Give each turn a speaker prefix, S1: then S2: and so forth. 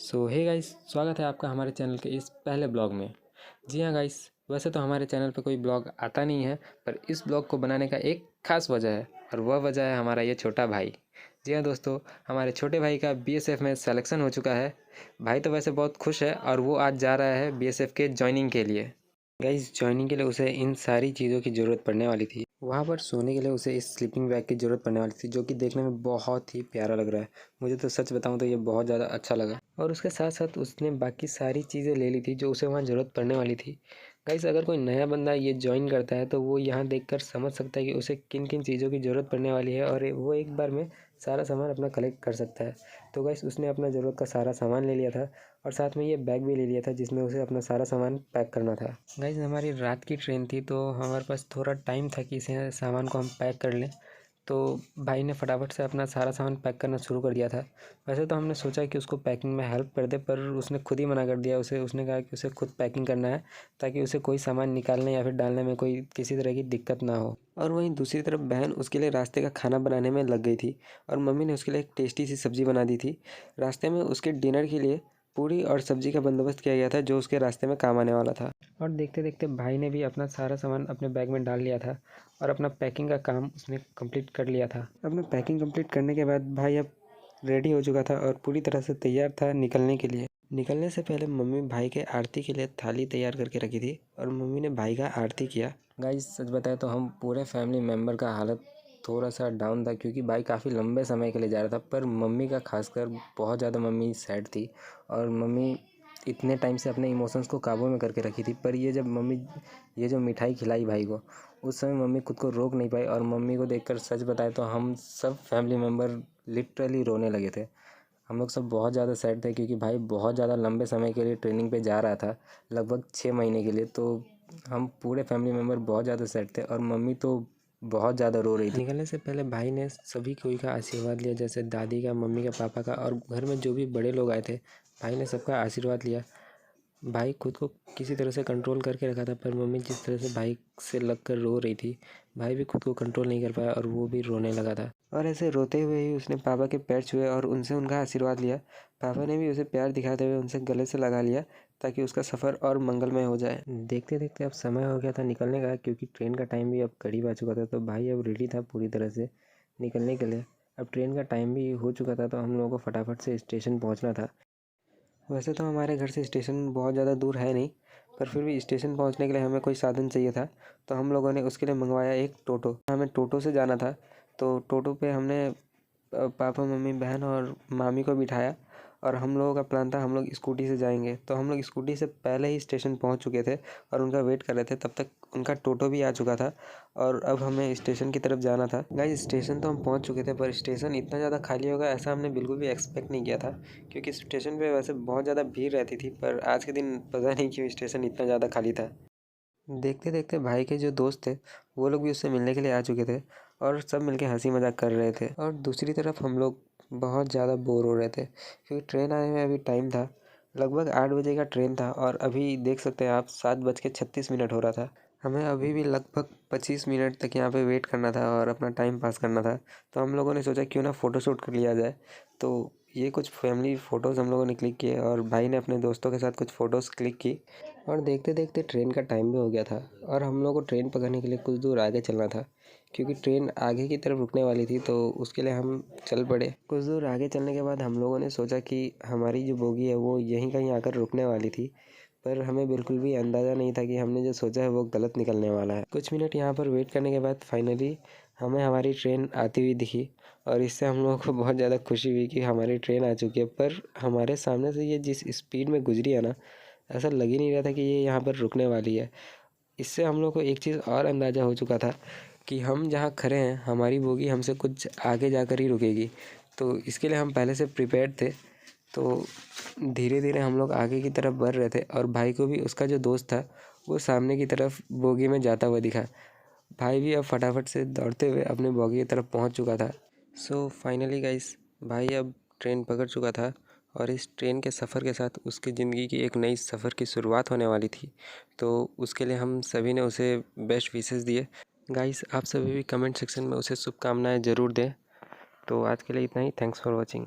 S1: सो hey guys, स्वागत है आपका हमारे चैनल के इस पहले ब्लॉग में। जी हाँ गाइस, वैसे तो हमारे चैनल पर कोई ब्लॉग आता नहीं है, पर इस ब्लॉग को बनाने का एक ख़ास वजह है और वह वजह है हमारा ये छोटा भाई। जी हाँ दोस्तों, हमारे छोटे भाई का बीएसएफ में सिलेक्शन हो चुका है। भाई तो वैसे बहुत खुश है और वो आज जा रहा है बीएसएफ के ज्वाइनिंग के लिए। गाइस, ज्वाइनिंग के लिए उसे इन सारी चीज़ों की ज़रूरत पड़ने वाली थी। वहाँ पर सोने के लिए उसे इस स्लीपिंग बैग की ज़रूरत पड़ने वाली थी, जो कि देखने में बहुत ही प्यारा लग रहा है। मुझे तो सच बताऊँ तो ये बहुत ज़्यादा अच्छा लगा। और उसके साथ साथ उसने बाकी सारी चीज़ें ले ली थी जो उसे वहाँ ज़रूरत पड़ने वाली थी। गाइस, अगर कोई नया बंदा ये ज्वाइन करता है तो वो यहाँ देखकर समझ सकता है कि उसे किन किन चीज़ों की ज़रूरत पड़ने वाली है और वो एक बार में सारा सामान अपना कलेक्ट कर सकता है। तो गाइस, उसने अपना ज़रूरत का सारा सामान ले लिया था और साथ में ये बैग भी ले लिया था जिसमें उसे अपना सारा सामान पैक करना था। गाइस, हमारी रात की ट्रेन थी तो हमारे पास थोड़ा टाइम था कि इसे सामान को हम पैक कर लें। तो भाई ने फटाफट से अपना सारा सामान पैक करना शुरू कर दिया था। वैसे तो हमने सोचा कि उसको पैकिंग में हेल्प कर दे, पर उसने खुद ही मना कर दिया। उसने कहा कि उसे खुद पैकिंग करना है ताकि उसे कोई सामान निकालने या फिर डालने में कोई किसी तरह की दिक्कत ना हो। और वहीं दूसरी तरफ बहन उसके लिए रास्ते का खाना बनाने में लग गई थी और मम्मी ने उसके लिए एक टेस्टी सी सब्ज़ी बना दी थी। रास्ते में उसके डिनर के लिए पूरी और सब्ज़ी का बंदोबस्त किया गया था जो उसके रास्ते में काम आने वाला था। और देखते देखते भाई ने भी अपना सारा सामान अपने बैग में डाल लिया था और अपना पैकिंग का काम उसने कंप्लीट कर लिया था। अपना पैकिंग कंप्लीट करने के बाद भाई अब रेडी हो चुका था और पूरी तरह से तैयार था निकलने के लिए। निकलने से पहले मम्मी भाई के आरती के लिए थाली तैयार करके रखी थी और मम्मी ने भाई का आरती किया। गाइस, सच बताए तो हम पूरे फैमिली मेम्बर का हालत थोड़ा सा डाउन था क्योंकि भाई काफ़ी लंबे समय के लिए जा रहा था, पर मम्मी का खासकर बहुत ज़्यादा मम्मी सैड थी और मम्मी इतने टाइम से अपने इमोशंस को काबू में करके रखी थी। पर ये जब मम्मी ये जो मिठाई खिलाई भाई को, उस समय मम्मी खुद को रोक नहीं पाई और मम्मी को देखकर सच बताए तो हम सब फैमिली मेम्बर लिटरली रोने लगे थे। हम लोग सब बहुत ज़्यादा सैड थे क्योंकि भाई बहुत ज़्यादा लंबे समय के लिए ट्रेनिंग पे जा रहा था, लगभग 6 महीने के लिए। तो हम पूरे फैमिली मेम्बर बहुत ज़्यादा सैड थे और मम्मी तो बहुत ज़्यादा रो रही थी। निकलने से पहले भाई ने सभी कोई का आशीर्वाद लिया, जैसे दादी का, मम्मी का, पापा का और घर में जो भी बड़े लोग आए थे, भाई ने सबका आशीर्वाद लिया। भाई खुद को किसी तरह से कंट्रोल करके रखा था, पर मम्मी जिस तरह से भाई से लगकर रो रही थी, भाई भी खुद को कंट्रोल नहीं कर पाया और वो भी रोने लगा था। और ऐसे रोते हुए ही उसने पापा के पैर छुए और उनसे उनका आशीर्वाद लिया। पापा ने भी उसे प्यार दिखाते हुए उनसे गले से लगा लिया ताकि उसका सफ़र और मंगलमय हो जाए। देखते देखते अब समय हो गया था निकलने का, क्योंकि ट्रेन का टाइम भी अब करीब आ चुका था। तो भाई अब रेडी था पूरी तरह से निकलने के लिए। अब ट्रेन का टाइम भी हो चुका था तो हम लोगों को फटाफट से स्टेशन पहुंचना था। वैसे तो हमारे घर से स्टेशन बहुत ज़्यादा दूर है नहीं, पर फिर भी स्टेशन पहुंचने के लिए हमें कोई साधन चाहिए था। तो हम लोगों ने उसके लिए मंगवाया एक टोटो। हमें टोटो से जाना था, तो टोटो पे हमने पापा, मम्मी, बहन और मामी को बिठाया और हम लोगों का प्लान था हम लोग स्कूटी से जाएंगे। तो हम लोग स्कूटी से पहले ही स्टेशन पहुंच चुके थे और उनका वेट कर रहे थे। तब तक उनका टोटो भी आ चुका था और अब हमें स्टेशन की तरफ जाना था। गाइस, स्टेशन तो हम पहुंच चुके थे, पर स्टेशन इतना ज़्यादा खाली होगा ऐसा हमने बिल्कुल भी एक्सपेक्ट नहीं किया था, क्योंकि स्टेशन पे वैसे बहुत ज़्यादा भीड़ रहती थी, पर आज के दिन पता नहीं क्यों स्टेशन इतना ज़्यादा खाली था। देखते देखते भाई के जो दोस्त थे वो लोग भी उससे मिलने के लिए आ चुके थे और सब मिलके हंसी मजाक कर रहे थे। और दूसरी तरफ हम लोग बहुत ज़्यादा बोर हो रहे थे क्योंकि ट्रेन आने में अभी टाइम था। लगभग 8 बजे का ट्रेन था और अभी देख सकते हैं आप 7:36 हो रहा था। हमें अभी भी लगभग 25 मिनट तक यहाँ पे वेट करना था और अपना टाइम पास करना था। तो हम लोगों ने सोचा क्यों ना फ़ोटोशूट कर लिया जाए। तो ये कुछ फैमिली फ़ोटोज़ हम लोगों ने क्लिक किए और भाई ने अपने दोस्तों के साथ कुछ फ़ोटोज़ क्लिक की। और देखते देखते ट्रेन का टाइम भी हो गया था और हम लोग को ट्रेन पकड़ने के लिए कुछ दूर आगे चलना था, क्योंकि ट्रेन आगे की तरफ रुकने वाली थी। तो उसके लिए हम चल पड़े। कुछ दूर आगे चलने के बाद हम लोगों ने सोचा कि हमारी जो बोगी है वो यहीं कहीं आकर रुकने वाली थी, पर हमें बिल्कुल भी अंदाज़ा नहीं था कि हमने जो सोचा है वो गलत निकलने वाला है। कुछ मिनट यहाँ पर वेट करने के बाद फाइनली हमें हमारी ट्रेन आती हुई दिखी और इससे हम लोगों को बहुत ज़्यादा खुशी हुई कि हमारी ट्रेन आ चुकी है। पर हमारे सामने से ये जिस स्पीड में गुजरी है ना, ऐसा लग ही नहीं रहा था कि ये यहाँ पर रुकने वाली है। इससे हम लोग को एक चीज़ और अंदाज़ा हो चुका था कि हम जहाँ खड़े हैं हमारी बोगी हमसे कुछ आगे जाकर ही रुकेगी। तो इसके लिए हम पहले से प्रिपेयर्ड थे। तो धीरे धीरे हम लोग आगे की तरफ बढ़ रहे थे और भाई को भी उसका जो दोस्त था वो सामने की तरफ बोगी में जाता हुआ दिखा। भाई भी अब फटाफट से दौड़ते हुए अपने बोगी की तरफ पहुंच चुका था। सो फाइनली गाइस, भाई अब ट्रेन पकड़ चुका था और इस ट्रेन के सफ़र के साथ उसकी ज़िंदगी की एक नई सफ़र की शुरुआत होने वाली थी। तो उसके लिए हम सभी ने उसे बेस्ट विशेस दिए। गाइस, आप सभी भी कमेंट सेक्शन में उसे शुभकामनाएं ज़रूर दें। तो आज के लिए इतना ही। Thanks for watching.